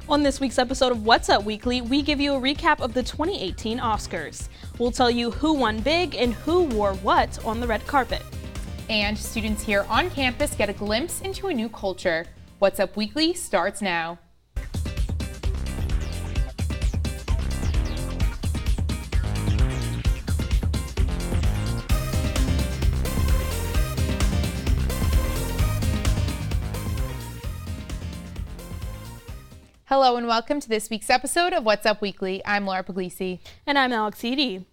On this week's episode of What's Up Weekly, we give you a recap of the 2018 Oscars. We'll tell you who won big and who wore what on the red carpet. And students here on campus get a glimpse into a new culture. What's Up Weekly starts now. Hello and welcome to this week's episode of What's Up Weekly. I'm Laura Puglisi. And I'm Alex Eady.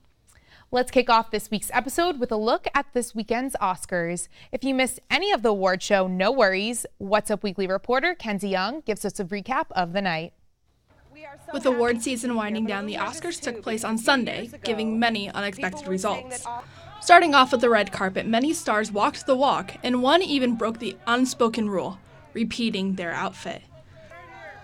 Let's kick off this week's episode with a look at this weekend's Oscars. If you missed any of the award show, no worries. What's Up Weekly reporter Kenzie Young gives us a recap of the night. With award season winding down, the Oscars took place on Sunday, giving many unexpected results. Starting off with the red carpet, many stars walked the walk, and one even broke the unspoken rule, repeating their outfit.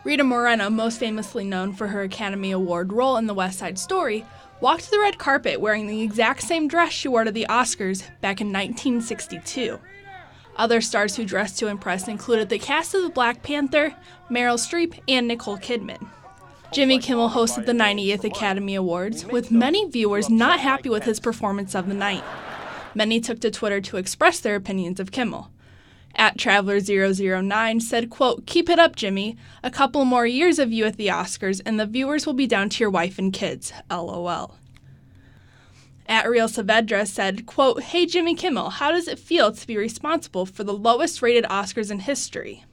Rita Moreno, most famously known for her Academy Award role in the West Side Story, walked the red carpet wearing the exact same dress she wore to the Oscars back in 1962. Other stars who dressed to impress included the cast of the Black Panther, Meryl Streep, and Nicole Kidman. Jimmy Kimmel hosted the 90th Academy Awards, with many viewers not happy with his performance of the night. Many took to Twitter to express their opinions of Kimmel. @Traveler009 said, quote, "Keep it up, Jimmy. A couple more years of you at the Oscars and the viewers will be down to your wife and kids, LOL. @Real Saavedra said, quote, "Hey Jimmy Kimmel, how does it feel to be responsible for the lowest rated Oscars in history?"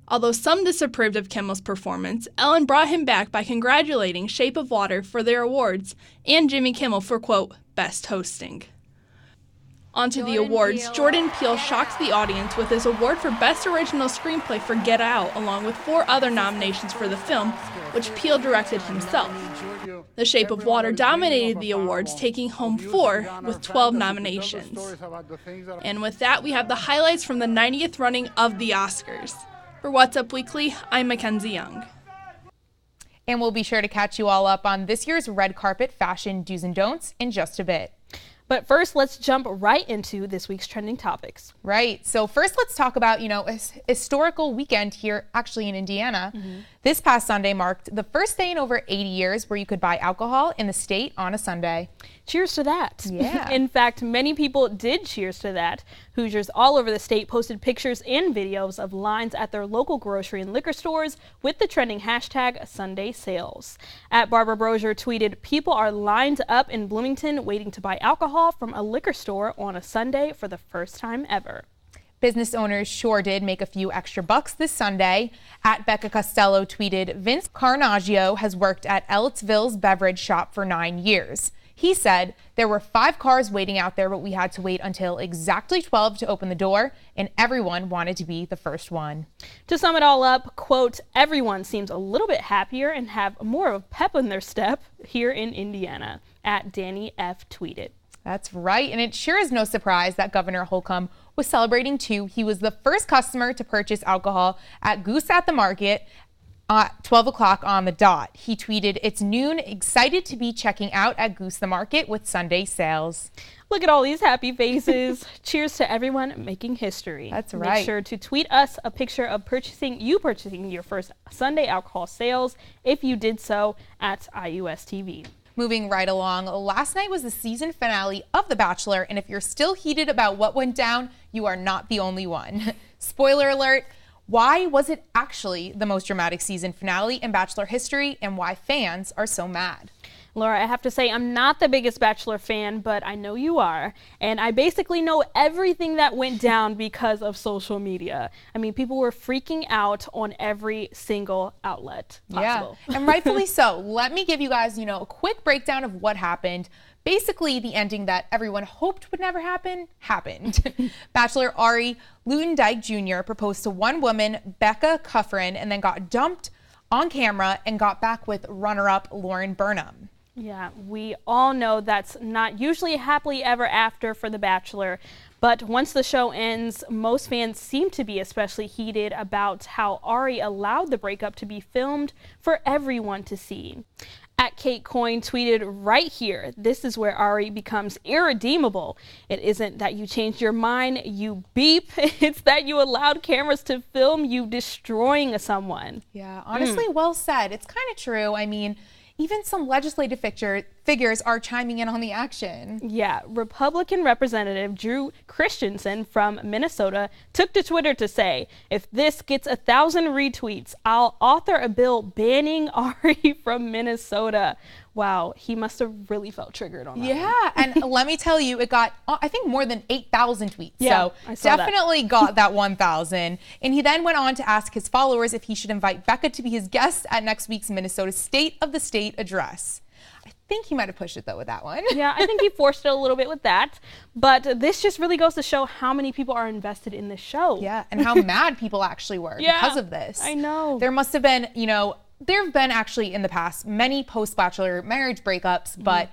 Although some disapproved of Kimmel's performance, Ellen brought him back by congratulating Shape of Water for their awards and Jimmy Kimmel for, quote, "best hosting." Onto the awards, Jordan Peele shocked the audience with his award for Best Original Screenplay for Get Out, along with 4 other nominations for the film, which Peele directed himself. The Shape of Water dominated the awards, taking home 4 with 12 nominations. And with that, we have the highlights from the 90th running of the Oscars. For What's Up Weekly, I'm Mackenzie Young. And we'll be sure to catch you all up on this year's red carpet fashion do's and don'ts in just a bit. But first, let's jump right into this week's trending topics. Right. So first, let's talk about, a historical weekend here, actually in Indiana. This past Sunday marked the first day in over 80 years where you could buy alcohol in the state on a Sunday. Cheers to that. Yeah. In fact, many people did cheers to that. Hoosiers all over the state posted pictures and videos of lines at their local grocery and liquor stores with the trending hashtag Sunday Sales. @Barbara Brozier tweeted, "People are lined up in Bloomington waiting to buy alcohol from a liquor store on a Sunday for the first time ever." Business owners sure did make a few extra bucks this Sunday. @Becca Costello tweeted, "Vince Carnaggio has worked at Ellettsville's beverage shop for 9 years. He said, there were 5 cars waiting out there, but we had to wait until exactly 12 to open the door, and everyone wanted to be the first one." To sum it all up, quote, "Everyone seems a little bit happier and have more of a pep in their step here in Indiana," @Danny F tweeted. That's right, and it sure is no surprise that Governor Holcomb was celebrating too. He was the first customer to purchase alcohol at Goose at the Market at 12 o'clock on the dot. He tweeted, "It's noon, excited to be checking out at Goose the Market with Sunday sales." Look at all these happy faces. Cheers to everyone making history. That's right. Make sure to tweet us a picture of purchasing your first Sunday alcohol sales if you did so at IUSTV. Moving right along, last night was the season finale of The Bachelor, and if you're still heated about what went down, you are not the only one. Spoiler alert, why was it actually the most dramatic season finale in Bachelor history, and why fans are so mad? Laura, I have to say I'm not the biggest Bachelor fan, but I know you are. And I basically know everything that went down because of social media. I mean, people were freaking out on every single outlet possible. Yeah, and rightfully so. Let me give you guys, a quick breakdown of what happened. Basically, the ending that everyone hoped would never happen, happened. Bachelor Ari Lutendijk Jr. proposed to one woman, Becca Kufrin, and then got dumped on camera and got back with runner-up Lauren Burnham. Yeah, we all know that's not usually a happily ever after for The Bachelor, but once the show ends, most fans seem to be especially heated about how Ari allowed the breakup to be filmed for everyone to see. Kate Coyne tweeted right here, "This is where Ari becomes irredeemable. It isn't that you changed your mind, you beep. It's that you allowed cameras to film you destroying someone." Yeah, honestly, well said. It's kind of true. I mean, even some legislative figures are chiming in on the action. Yeah, Republican Representative Drew Christensen from Minnesota took to Twitter to say, "If this gets 1,000 retweets, I'll author a bill banning Ari from Minnesota." Wow, he must have really felt triggered on that. Yeah, and let me tell you, it got, I think, more than 8,000 tweets. Yeah, I so saw definitely got that 1,000. And he then went on to ask his followers if he should invite Becca to be his guest at next week's Minnesota State of the State address. I think he might have pushed it, though, with that one. Yeah, I think he forced it a little bit with that. But this just really goes to show how many people are invested in this show. Yeah, and how mad people actually were because of this. I know. There must have been, there have been actually in the past many post-Bachelor marriage breakups, but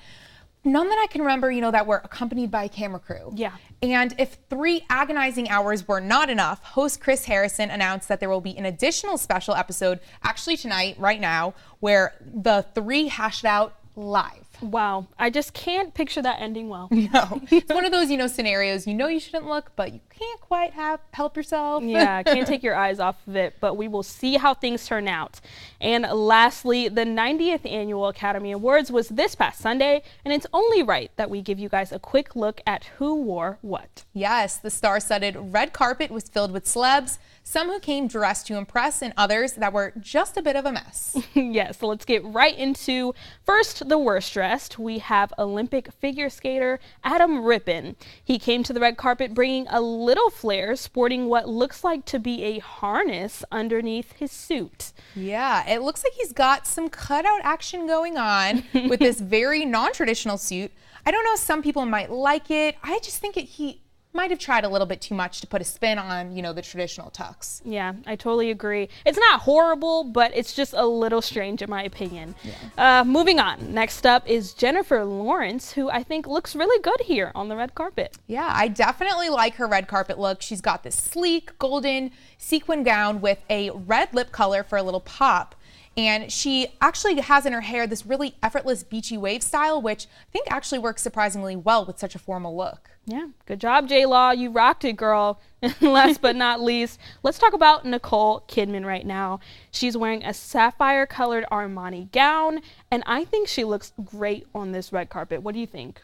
none that I can remember, that were accompanied by a camera crew. Yeah. And if 3 agonizing hours were not enough, host Chris Harrison announced that there will be an additional special episode, actually tonight, right now, where the 3 hashed out live. Wow, I just can't picture that ending well. No, it's one of those, scenarios, you shouldn't look, but you can't quite help yourself. Yeah, can't take your eyes off of it, but we will see how things turn out. And lastly, the 90th Annual Academy Awards was this past Sunday, and it's only right that we give you guys a quick look at who wore what. Yes, the star-studded red carpet was filled with celebs, some who came dressed to impress and others that were just a bit of a mess. Yes, so let's get right into first the worst dressed. We have Olympic figure skater Adam Rippon. He came to the red carpet bringing a little flair, sporting what looks like to be a harness underneath his suit. Yeah, it looks like he's got some cutout action going on with this very non-traditional suit. I don't know, some people might like it. I just think he might have tried a little bit too much to put a spin on, the traditional tux. Yeah, I totally agree. It's not horrible, but it's just a little strange in my opinion. Yeah. Moving on. Next up is Jennifer Lawrence, who I think looks really good here on the red carpet. Yeah, I definitely like her red carpet look. She's got this sleek golden sequin gown with a red lip color for a little pop. And she actually has in her hair this really effortless beachy wave style, which I think actually works surprisingly well with such a formal look. Yeah, good job, J-Law. You rocked it, girl. And last but not least, let's talk about Nicole Kidman right now. She's wearing a sapphire-colored Armani gown, and I think she looks great on this red carpet. What do you think?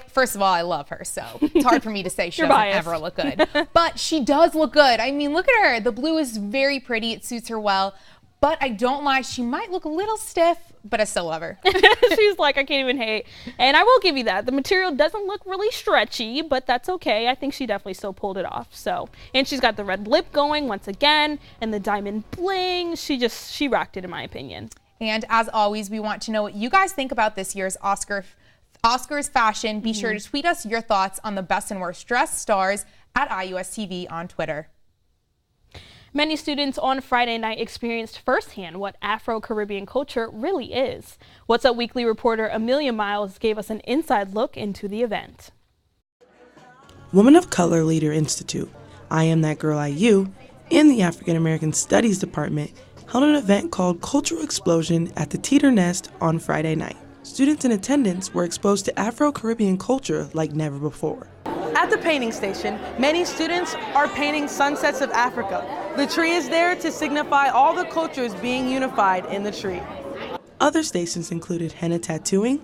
First of all, I love her, so it's hard for me to say she doesn't biased. ever look good. But she does look good. I mean, look at her. The blue is very pretty. It suits her well. But I don't lie, she might look a little stiff, but I still love her. She's like, I can't even hate. And I will give you that. The material doesn't look really stretchy, but that's okay. I think she definitely still pulled it off. So, and she's got the red lip going once again, and the diamond bling. She rocked it in my opinion. And as always, we want to know what you guys think about this year's Oscars fashion. Be sure to tweet us your thoughts on the best and worst dressed stars at IUSTV on Twitter. Many students on Friday night experienced firsthand what Afro-Caribbean culture really is. What's Up Weekly reporter Amelia Miles gave us an inside look into the event. Women of Color Leader Institute, I Am That Girl IU, and the African American Studies Department held an event called Cultural Explosion at the Teeter Nest on Friday night. Students in attendance were exposed to Afro-Caribbean culture like never before. At the painting station, many students are painting sunsets of Africa. The tree is there to signify all the cultures being unified in the tree. Other stations included henna tattooing,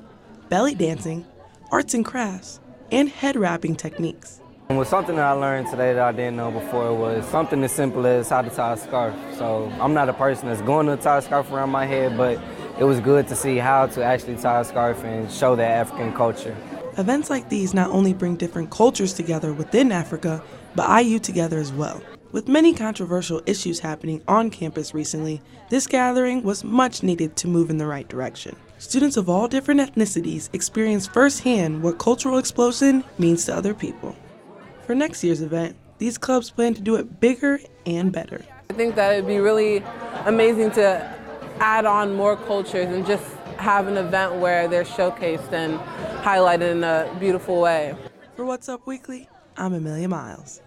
belly dancing, arts and crafts, and head wrapping techniques. Well, something that I learned today that I didn't know before was something as simple as how to tie a scarf. So I'm not a person that's going to tie a scarf around my head, but it was good to see how to actually tie a scarf and show that African culture. Events like these not only bring different cultures together within Africa, but IU together as well. With many controversial issues happening on campus recently, this gathering was much needed to move in the right direction. Students of all different ethnicities experienced firsthand what cultural explosion means to other people. For next year's event, these clubs plan to do it bigger and better. I think that it'd be really amazing to add on more cultures and just have an event where they're showcased and highlighted in a beautiful way. For What's Up Weekly, I'm Amelia Miles.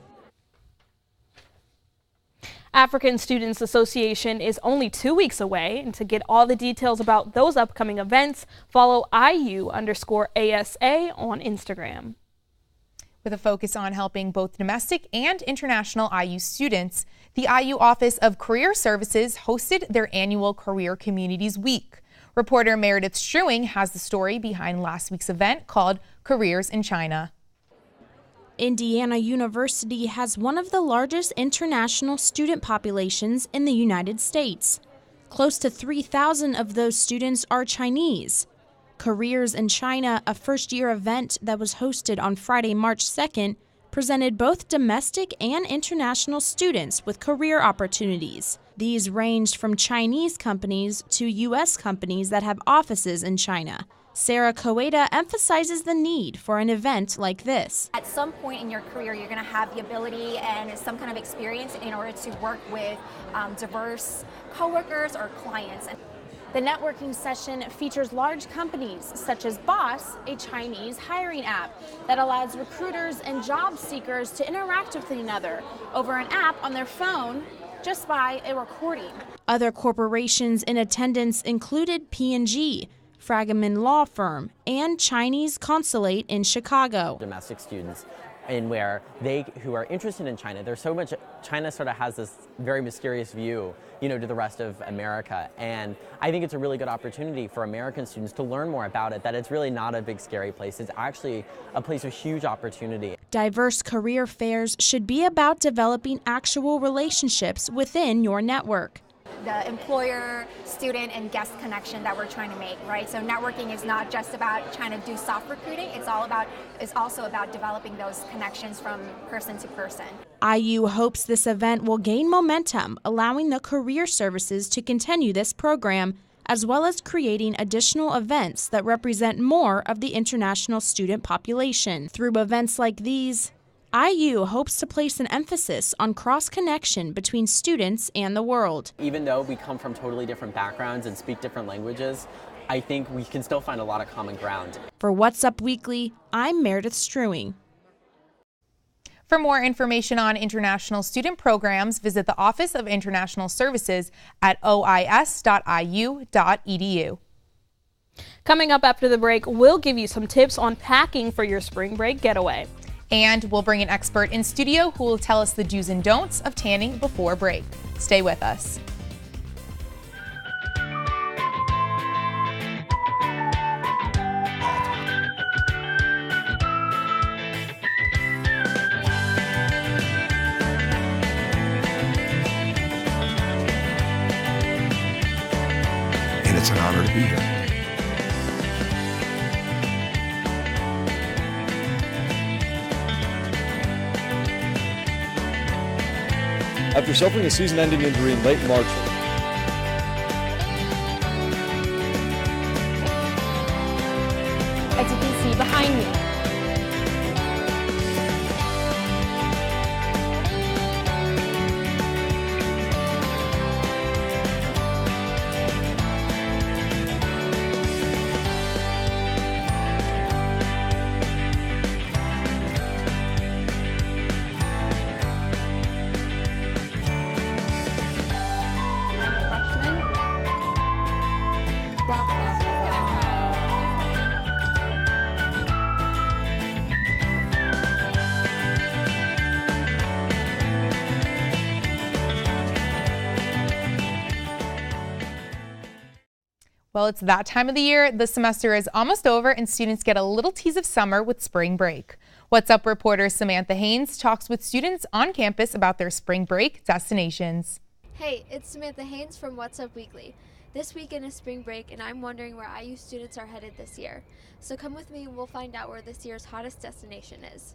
African Students Association is only 2 weeks away, and to get all the details about those upcoming events, follow IU_ASA on Instagram. With a focus on helping both domestic and international IU students, the IU Office of Career Services hosted their annual Career Communities Week. Reporter Meredith Struing has the story behind last week's event called Careers in China. Indiana University has one of the largest international student populations in the United States. Close to 3,000 of those students are Chinese. Careers in China, a first-year event that was hosted on Friday, March 2nd, presented both domestic and international students with career opportunities. These ranged from Chinese companies to U.S. companies that have offices in China. Sarah Koeda emphasizes the need for an event like this. At some point in your career, you're going to have the ability and some kind of experience in order to work with diverse coworkers or clients. The networking session features large companies such as Boss, a Chinese hiring app that allows recruiters and job seekers to interact with one another over an app on their phone just by a recording. Other corporations in attendance included P&G, Fragaman Law Firm, and Chinese Consulate in Chicago. Domestic students, and where they who are interested in China, there's so much, China sort of has this very mysterious view, to the rest of America. And I think it's a really good opportunity for American students to learn more about it, that it's really not a big scary place. It's actually a place of huge opportunity. Diverse career fairs should be about developing actual relationships within your network. The employer, student, and guest connection that we're trying to make, right? So networking is not just about trying to do soft recruiting, it's also about developing those connections from person to person. IU hopes this event will gain momentum, allowing the career services to continue this program, as well as creating additional events that represent more of the international student population. Through events like these, IU hopes to place an emphasis on cross-connection between students and the world. Even though we come from totally different backgrounds and speak different languages, I think we can still find a lot of common ground. For What's Up Weekly, I'm Meredith Struing. For more information on international student programs, visit the Office of International Services at ois.iu.edu. Coming up after the break, we'll give you some tips on packing for your spring break getaway. And we'll bring an expert in studio who will tell us the do's and don'ts of tanning before break. Stay with us. And it's an honor to be here. After suffering a season-ending injury in late March. As you can see behind me, Well, it's that time of the year. The semester is almost over and students get a little tease of summer with spring break. What's Up reporter Samantha Haynes talks with students on campus about their spring break destinations. Hey, it's Samantha Haynes from What's Up Weekly. This weekend is spring break and I'm wondering where IU students are headed this year. So come with me and we'll find out where this year's hottest destination is.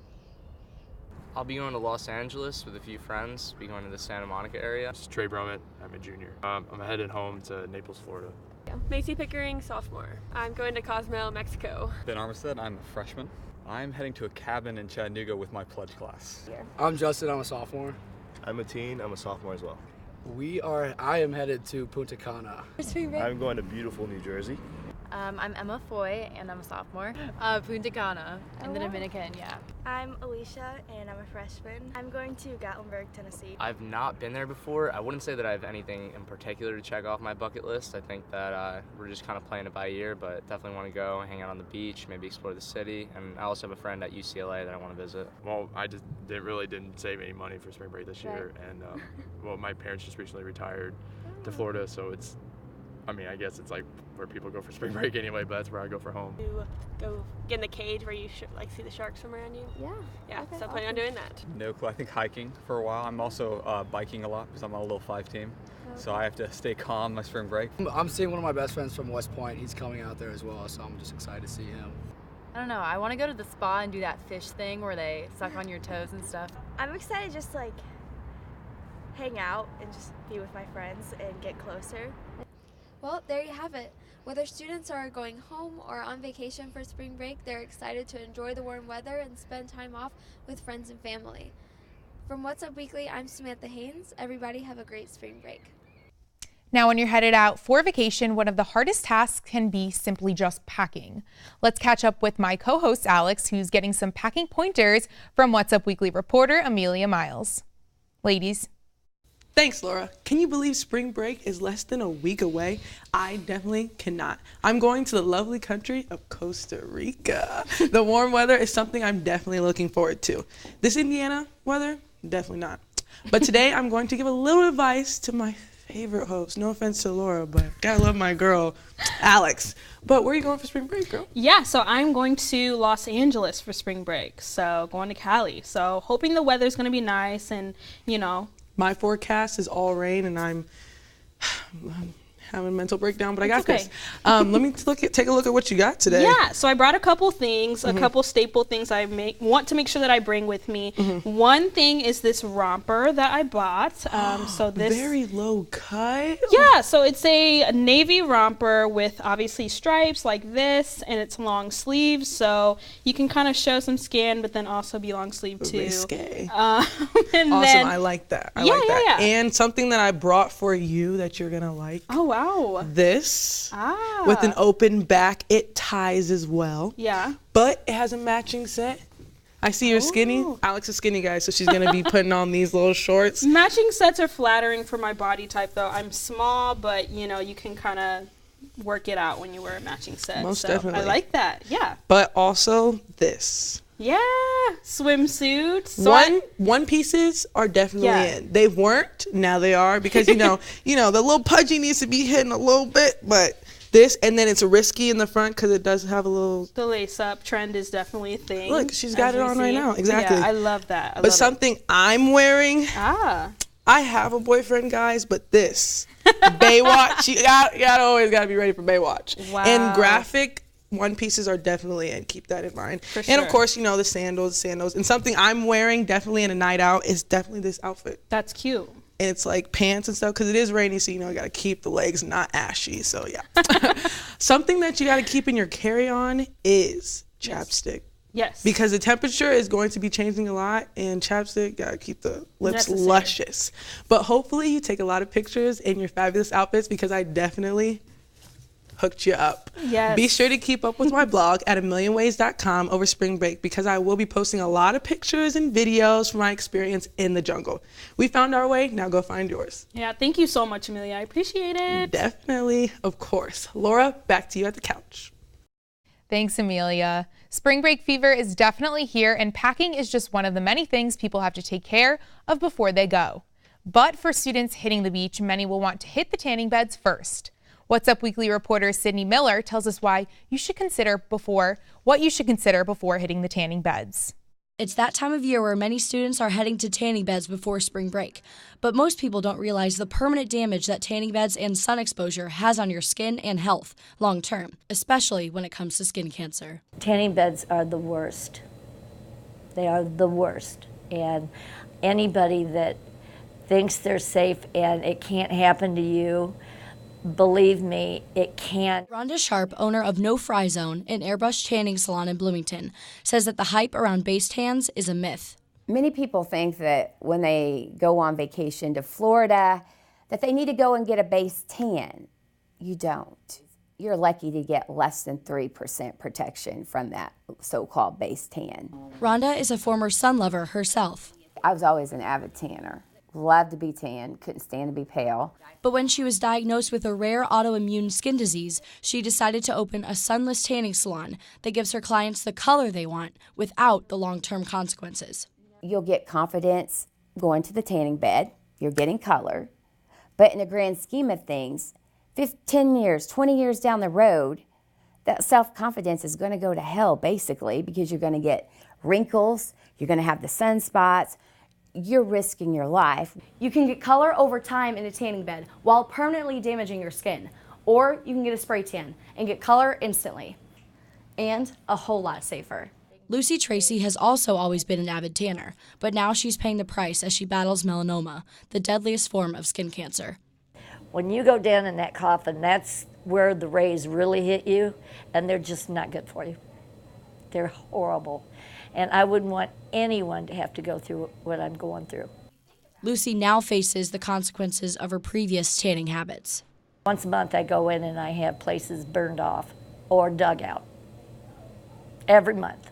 I'll be going to Los Angeles with a few friends. Be going to the Santa Monica area. This is Trey Brummett. I'm a junior. I'm headed home to Naples, Florida. Macy Pickering, sophomore. I'm going to Cozumel, Mexico. Ben Armistead, I'm a freshman. I'm heading to a cabin in Chattanooga with my pledge class. I'm Justin, I'm a sophomore. I'm Mateen, I'm a sophomore as well. I am headed to Punta Cana. I'm going to beautiful New Jersey. I'm Emma Foy, and I'm a sophomore. Punta Cana in the Dominican, yeah. I'm Alicia, and I'm a freshman. I'm going to Gatlinburg, Tennessee. I've not been there before. I wouldn't say that I have anything in particular to check off my bucket list. I think that we're just kind of playing it by ear, but definitely want to go hang out on the beach, maybe explore the city. And I also have a friend at UCLA that I want to visit. Well, I just didn't save any money for spring break this year, and well, my parents just recently retired to Florida, so I guess it's like where people go for spring break anyway, but that's where I go for home. You go get in the cage where you see the sharks swim around you? Yeah, Okay, so planning on doing that. No clue. I think hiking for a while. I'm also biking a lot because I'm on a little 5 team. So I have to stay calm my spring break. I'm seeing one of my best friends from West Point. He's coming out there as well, so I'm just excited to see him. I don't know, I want to go to the spa and do that fish thing where they suck on your toes and stuff. I'm excited just like hang out and just be with my friends and get closer. Well, there you have it. Whether students are going home or on vacation for spring break, they're excited to enjoy the warm weather and spend time off with friends and family. From What's Up Weekly, I'm Samantha Haynes. Everybody have a great spring break. Now, when you're headed out for vacation, one of the hardest tasks can be simply just packing. Let's catch up with my co-host, Alex, who's getting some packing pointers from What's Up Weekly reporter Amelia Miles. Ladies. Thanks, Laura. Can you believe spring break is less than a week away? I definitely cannot. I'm going to the lovely country of Costa Rica. The warm weather is something I'm definitely looking forward to. This Indiana weather, definitely not. But today I'm going to give a little advice to my favorite host. No offense to Laura, but gotta love my girl, Alex. But where are you going for spring break, girl? Yeah, so I'm going to Los Angeles for spring break. So going to Cali. So hoping the weather's gonna be nice and, My forecast is all rain, and I'm having a mental breakdown, but I got this. Let me take a look at what you got today. Yeah, so I brought a couple things, a couple staple things I want to make sure that I bring with me. One thing is this romper that I bought. So this very low cut. Yeah, so it's a navy romper with obviously stripes like this, and it's long sleeves, so you can kind of show some skin, but then also be long sleeve too. Risque. And awesome, then, I like that. I like that. Yeah. And something that I brought for you that you're gonna like. Oh wow. This with an open back. It ties as well. Yeah. But it has a matching set. I see you're skinny. Alex is skinny, guys, so she's gonna be putting on these little shorts. Matching sets are flattering for my body type, though. I'm small, but you can kind of work it out when you wear a matching set. Most definitely. I like that. Yeah. But also this. Yeah, swimsuits. So one pieces are definitely in. They weren't, now they are, because the little pudgy needs to be hidden a little bit, but this, and then it's risky in the front because it does have a little. The lace up trend is definitely a thing. Look, she's got it on right now. Exactly. Yeah, I love that. But something I'm wearing. I have a boyfriend, guys, but this Baywatch. You always gotta be ready for Baywatch. Wow. And graphic one pieces are definitely in. Keep that in mind. For sure. And of course, the sandals. And something I'm wearing definitely in a night out is definitely this outfit. That's cute. And it's like pants and stuff because it is rainy, so you got to keep the legs not ashy. So yeah. Something that you got to keep in your carry-on is chapstick. Yes. Because the temperature is going to be changing a lot, and chapstick got to keep the lips luscious. But hopefully you take a lot of pictures in your fabulous outfits because I definitely hooked you up. Yes. Be sure to keep up with my blog at amillionways.com over spring break because I will be posting a lot of pictures and videos from my experience in the jungle. We found our way, now go find yours. Yeah, thank you so much, Amelia. I appreciate it. Definitely, of course. Laura, back to you at the couch. Thanks, Amelia. Spring break fever is definitely here, and packing is just one of the many things people have to take care of before they go. But for students hitting the beach, many will want to hit the tanning beds first. What's Up Weekly reporter Sydney Miller tells us what you should consider before hitting the tanning beds. It's that time of year where many students are heading to tanning beds before spring break. But most people don't realize the permanent damage that tanning beds and sun exposure has on your skin and health long term, especially when it comes to skin cancer. Tanning beds are the worst. They are the worst. And anybody that thinks they're safe and it can't happen to you, believe me, it can't. Rhonda Sharp, owner of No Fry Zone, an airbrush tanning salon in Bloomington, says that the hype around base tans is a myth. Many people think that when they go on vacation to Florida, that they need to go and get a base tan. You don't. you're lucky to get less than 3% protection from that so-called base tan. Rhonda is a former sun lover herself. I was always an avid tanner. Loved to be tan, couldn't stand to be pale. But when she was diagnosed with a rare autoimmune skin disease, she decided to open a sunless tanning salon that gives her clients the color they want without the long-term consequences. You'll get confidence going to the tanning bed. You're getting color. But in the grand scheme of things, 10 years, 20 years down the road, that self-confidence is going to go to hell, basically, because you're going to get wrinkles, you're going to have the sunspots, you're risking your life. You can get color over time in a tanning bed while permanently damaging your skin. Or you can get a spray tan and get color instantly. And a whole lot safer. Lucy Tracy has also always been an avid tanner, but now she's paying the price as she battles melanoma, the deadliest form of skin cancer. When you go down in that coffin, that's where the rays really hit you, and they're just not good for you. They're horrible. And I wouldn't want anyone to have to go through what I'm going through. Lucy now faces the consequences of her previous tanning habits. Once a month I go in and I have places burned off or dug out. Every month.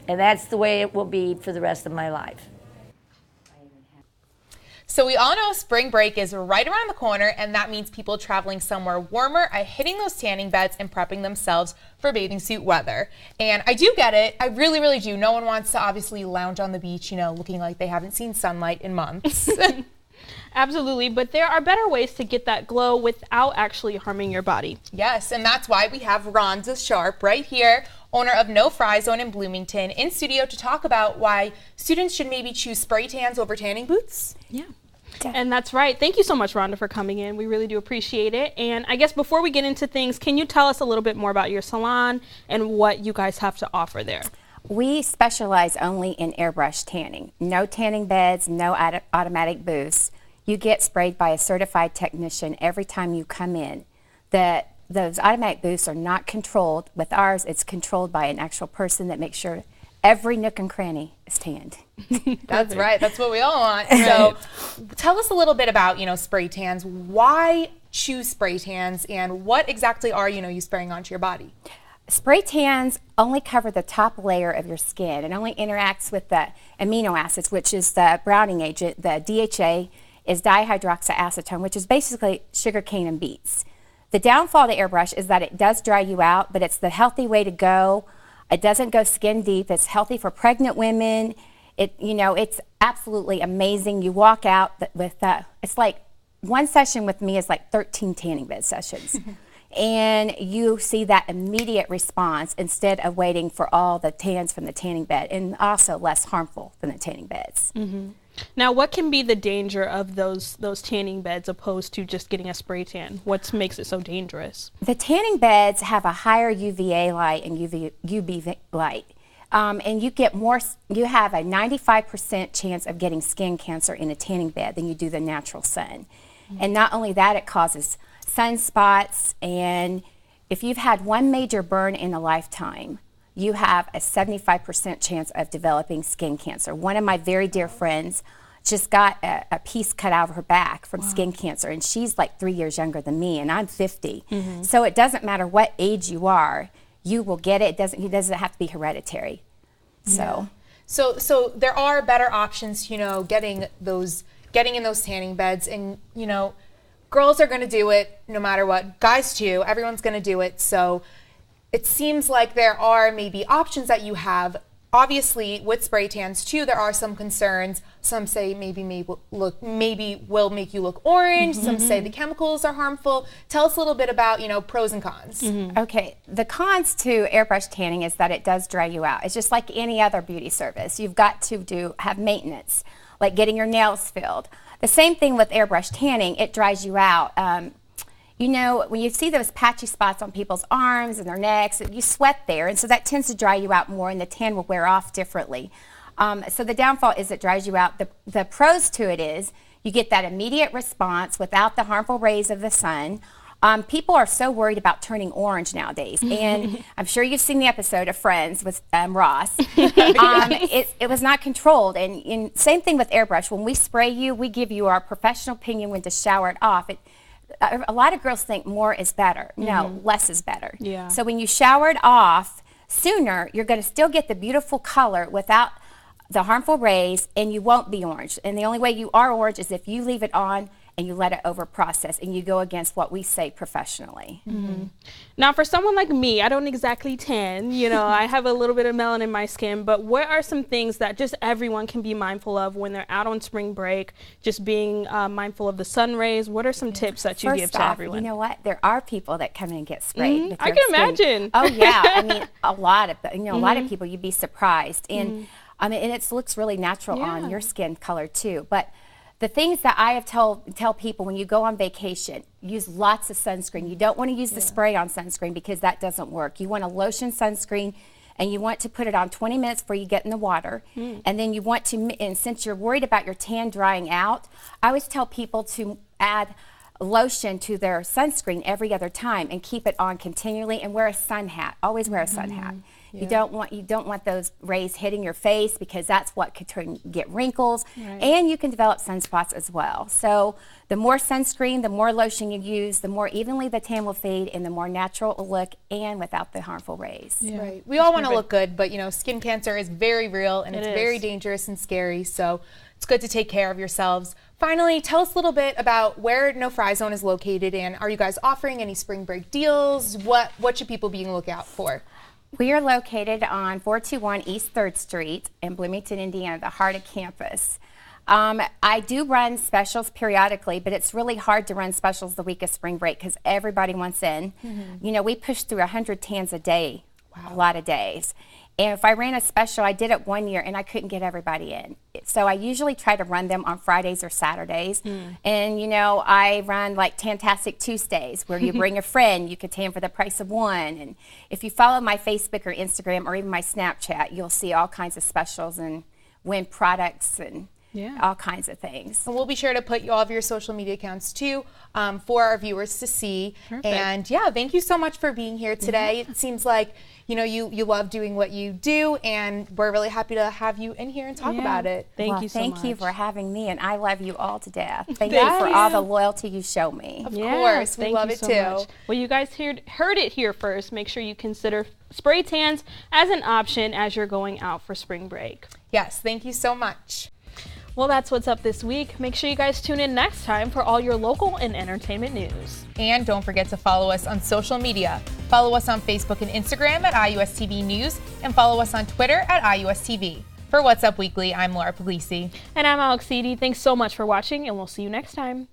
And that's the way it will be for the rest of my life. So we all know spring break is right around the corner, and that means people traveling somewhere warmer are hitting those tanning beds and prepping themselves for bathing suit weather. And I do get it. I really, really do. No one wants to obviously lounge on the beach, you know, looking like they haven't seen sunlight in months. Absolutely, but there are better ways to get that glow without actually harming your body. Yes, and that's why we have Rhonda Sharp right here, owner of No Fry Zone in Bloomington, in studio to talk about why students should maybe choose spray tans over tanning boots. Yeah. And that's right. Thank you so much, Rhonda, for coming in. We really do appreciate it. And I guess before we get into things, can you tell us a little bit more about your salon and what you guys have to offer there? We specialize only in airbrush tanning. No tanning beds, no automatic booths. You get sprayed by a certified technician every time you come in. Those automatic booths are not controlled. With ours, it's controlled by an actual person that makes sure every nook and cranny is tanned. That's right. That's what we all want. So tell us a little bit about, spray tans. Why choose spray tans, and what exactly are, you spraying onto your body? Spray tans only cover the top layer of your skin and only interacts with the amino acids, which is the browning agent. The DHA is dihydroxyacetone, which is basically sugarcane and beets. The downfall of the airbrush is that it does dry you out, but it's the healthy way to go. It doesn't go skin deep. It's healthy for pregnant women. It's absolutely amazing. You walk out with it's like one session with me is like 13 tanning bed sessions. And you see that immediate response instead of waiting for all the tans from the tanning bed, and also less harmful than the tanning beds. Mm-hmm. Now, what can be the danger of those tanning beds opposed to just getting a spray tan? What makes it so dangerous? The tanning beds have a higher UVA light and UV light. And you have a 95% chance of getting skin cancer in a tanning bed than you do the natural sun. Mm-hmm. And not only that, it causes sunspots, and if you've had one major burn in a lifetime, you have a 75% chance of developing skin cancer. One of my very dear friends just got a piece cut out of her back from skin cancer, and she's like 3 years younger than me, and I'm 50. Mm-hmm. So it doesn't matter what age you are, you will get it. It doesn't have to be hereditary. Yeah. So there are better options, getting in those tanning beds, and girls are going to do it no matter what. Guys too. Everyone's going to do it. So it seems like there are maybe options that you have. Obviously, with spray tans too, there are some concerns. Some say maybe will make you look orange. Mm-hmm. Some say the chemicals are harmful. Tell us a little bit about pros and cons. Mm-hmm. Okay, the cons to airbrush tanning is that it does dry you out. It's just like any other beauty service. You've got to have maintenance, like getting your nails filled. The same thing with airbrush tanning. It dries you out. When you see those patchy spots on people's arms and their necks, you sweat there, and so that tends to dry you out more, and the tan will wear off differently. So the downfall is it dries you out. The pros to it is you get that immediate response without the harmful rays of the sun. People are so worried about turning orange nowadays, and I'm sure you've seen the episode of Friends with Ross. It was not controlled, and same thing with airbrush. When we spray you, we give you our professional opinion when to shower it off. a lot of girls think more is better. No, less is better. Yeah. So when you shower it off sooner, you're going to still get the beautiful color without the harmful rays, and you won't be orange. And the only way you are orange is if you leave it on and you let it over process and you go against what we say professionally. Now, for someone like me, I don't exactly tan, you know, I have a little bit of melanin in my skin, but what are some things that just everyone can be mindful of when they're out on spring break, just being mindful of the sun rays? What are some tips that you give to everyone? You know what? There are people that come in and get sprayed. I can imagine. Oh yeah, I mean, a lot of a lot of people. You'd be surprised, and I mean, and it looks really natural on your skin color too. But the things that I have tell people when you go on vacation, use lots of sunscreen. You don't want to use the spray on sunscreen because that doesn't work. You want a lotion sunscreen, and you want to put it on 20 minutes before you get in the water. And then you want to, and since you're worried about your tan drying out, I always tell people to add lotion to their sunscreen every other time and keep it on continually, and wear a sun hat. Always wear a sun hat. You don't want those rays hitting your face because that's what could get wrinkles, and you can develop sunspots as well. So the more sunscreen, the more lotion you use, the more evenly the tan will fade, and the more natural it will look, and without the harmful rays. Right. We all want to look good, but you know, skin cancer is very real, and it's very dangerous and scary. So it's good to take care of yourselves. Finally, tell us a little bit about where No Fry Zone is located, and are you guys offering any spring break deals? What should people be on the lookout for? We are located on 421 East 3rd Street in Bloomington, Indiana, the heart of campus. I do run specials periodically, but it's really hard to run specials the week of spring break because everybody wants in. You know, we push through 100 tans a day, a lot of days. And if I ran a special, I did it one year and I couldn't get everybody in. So I usually try to run them on Fridays or Saturdays. And you know, I run like Tantastic Tuesdays where you bring a friend, you can tan for the price of one. And if you follow my Facebook or Instagram or even my Snapchat, you'll see all kinds of specials and win products and all kinds of things. And we'll be sure to put all of your social media accounts too for our viewers to see. And yeah, thank you so much for being here today. It seems like, you know, you love doing what you do, and we're really happy to have you in here and talk about it. Thank you so much. Thank you for having me, and I love you all to death. Thank you for all the loyalty you show me. Of course, we love it too. Much. Well, you guys heard it here first. Make sure you consider spray tans as an option as you're going out for spring break. Yes, thank you so much. Well, that's what's up this week. Make sure you guys tune in next time for all your local and entertainment news. And don't forget to follow us on social media. Follow us on Facebook and Instagram at IUSTV News, and follow us on Twitter at IUSTV. For What's Up Weekly, I'm Laura Puglisi. And I'm Alex Seedy. Thanks so much for watching, and we'll see you next time.